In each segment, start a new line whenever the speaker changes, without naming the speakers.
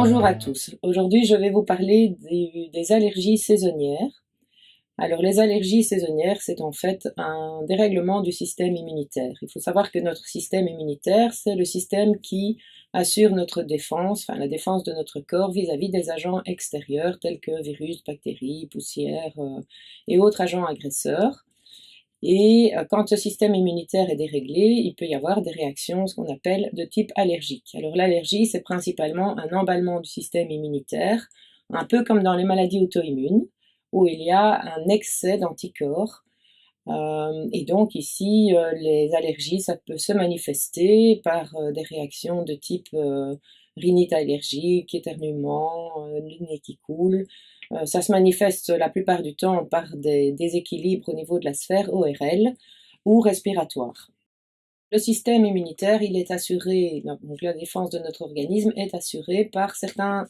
Bonjour à tous. Aujourd'hui, je vais vous parler des allergies saisonnières. Alors, les allergies saisonnières, c'est en fait un dérèglement du système immunitaire. Il faut savoir que notre système immunitaire, c'est le système qui assure notre défense, enfin la défense de notre corps vis-à-vis des agents extérieurs tels que virus, bactéries, poussières et autres agents agresseurs. Et quand ce système immunitaire est déréglé, il peut y avoir des réactions, ce qu'on appelle de type allergique. Alors l'allergie, c'est principalement un emballement du système immunitaire, un peu comme dans les maladies auto-immunes, où il y a un excès d'anticorps. Et donc ici, les allergies, ça peut se manifester par des réactions de type rhinite allergique, éternuement, le nez qui coule. Ça se manifeste la plupart du temps par des déséquilibres au niveau de la sphère ORL ou respiratoire. Le système immunitaire, il est assuré, donc la défense de notre organisme est assurée par certains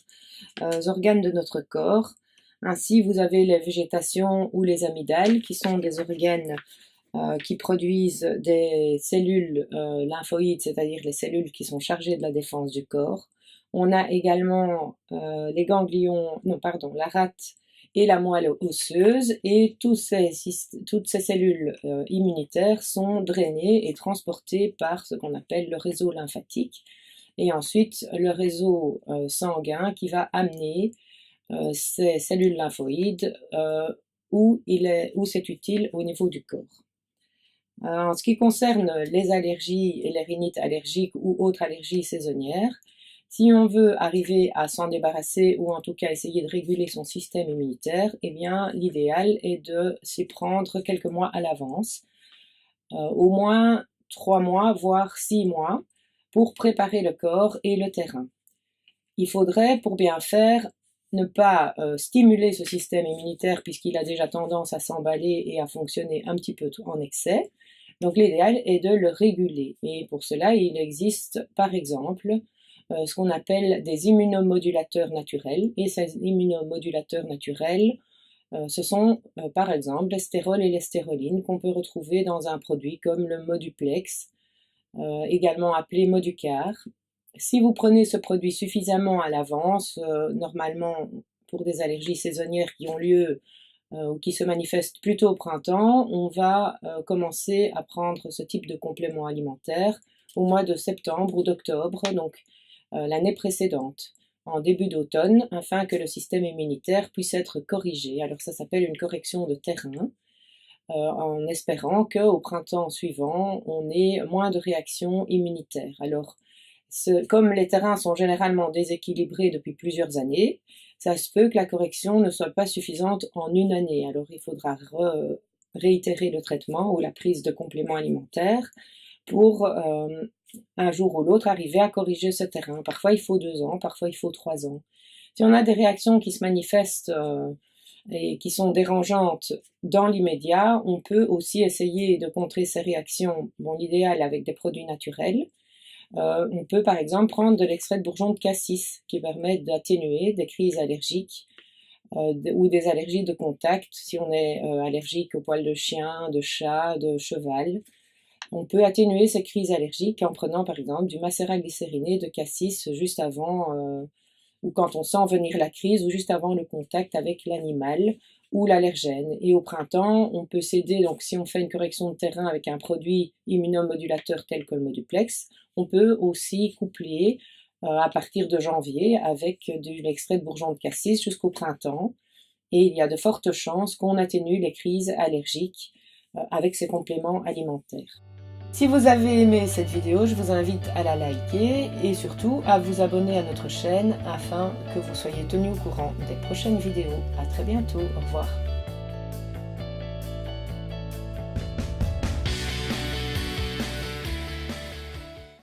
organes de notre corps. Ainsi, vous avez les végétations ou les amygdales, qui sont des organes qui produisent des cellules lymphoïdes, c'est-à-dire les cellules qui sont chargées de la défense du corps. On a également les ganglions, la rate et la moelle osseuse, et toutes ces cellules immunitaires sont drainées et transportées par ce qu'on appelle le réseau lymphatique, et ensuite le réseau sanguin qui va amener ces cellules lymphoïdes où c'est utile au niveau du corps. En ce qui concerne les allergies et les rhinites allergiques ou autres allergies saisonnières, si on veut arriver à s'en débarrasser ou en tout cas essayer de réguler son système immunitaire, eh bien l'idéal est de s'y prendre quelques mois à l'avance, au moins 3 mois voire 6 mois, pour préparer le corps et le terrain. Il faudrait, pour bien faire, ne pas stimuler ce système immunitaire puisqu'il a déjà tendance à s'emballer et à fonctionner un petit peu en excès. Donc l'idéal est de le réguler, et pour cela il existe par exemple ce qu'on appelle des immunomodulateurs naturels, et ces immunomodulateurs naturels ce sont par exemple les stérols et les stéroline qu'on peut retrouver dans un produit comme le Moduplex, également appelé Moducar. Si vous prenez ce produit suffisamment à l'avance, normalement pour des allergies saisonnières qui ont lieu ou qui se manifestent plutôt au printemps, on va commencer à prendre ce type de complément alimentaire au mois de septembre ou d'octobre, donc l'année précédente, en début d'automne, afin que le système immunitaire puisse être corrigé. Alors ça s'appelle une correction de terrain, en espérant qu'au printemps suivant, on ait moins de réactions immunitaires. Alors, comme les terrains sont généralement déséquilibrés depuis plusieurs années, ça se peut que la correction ne soit pas suffisante en une année. Alors il faudra réitérer le traitement ou la prise de compléments alimentaires pour un jour ou l'autre arriver à corriger ce terrain. Parfois il faut 2 ans, parfois il faut 3 ans. Si on a des réactions qui se manifestent et qui sont dérangeantes dans l'immédiat, on peut aussi essayer de contrer ces réactions, l'idéal avec des produits naturels. On peut par exemple prendre de l'extrait de bourgeon de cassis qui permet d'atténuer des crises allergiques ou des allergies de contact si on est allergique aux poils de chien, de chat, de cheval. On peut atténuer ces crises allergiques en prenant par exemple du macérat glycériné de cassis juste avant ou quand on sent venir la crise ou juste avant le contact avec l'animal ou l'allergène. Et au printemps, on peut s'aider, donc si on fait une correction de terrain avec un produit immunomodulateur tel que le Moduplex, on peut aussi coupler à partir de janvier avec de l'extrait de bourgeon de cassis jusqu'au printemps. Et il y a de fortes chances qu'on atténue les crises allergiques avec ces compléments alimentaires. Si vous avez aimé cette vidéo, je vous invite à la liker et surtout à vous abonner à notre chaîne afin que vous soyez tenus au courant des prochaines vidéos. À très bientôt, au revoir.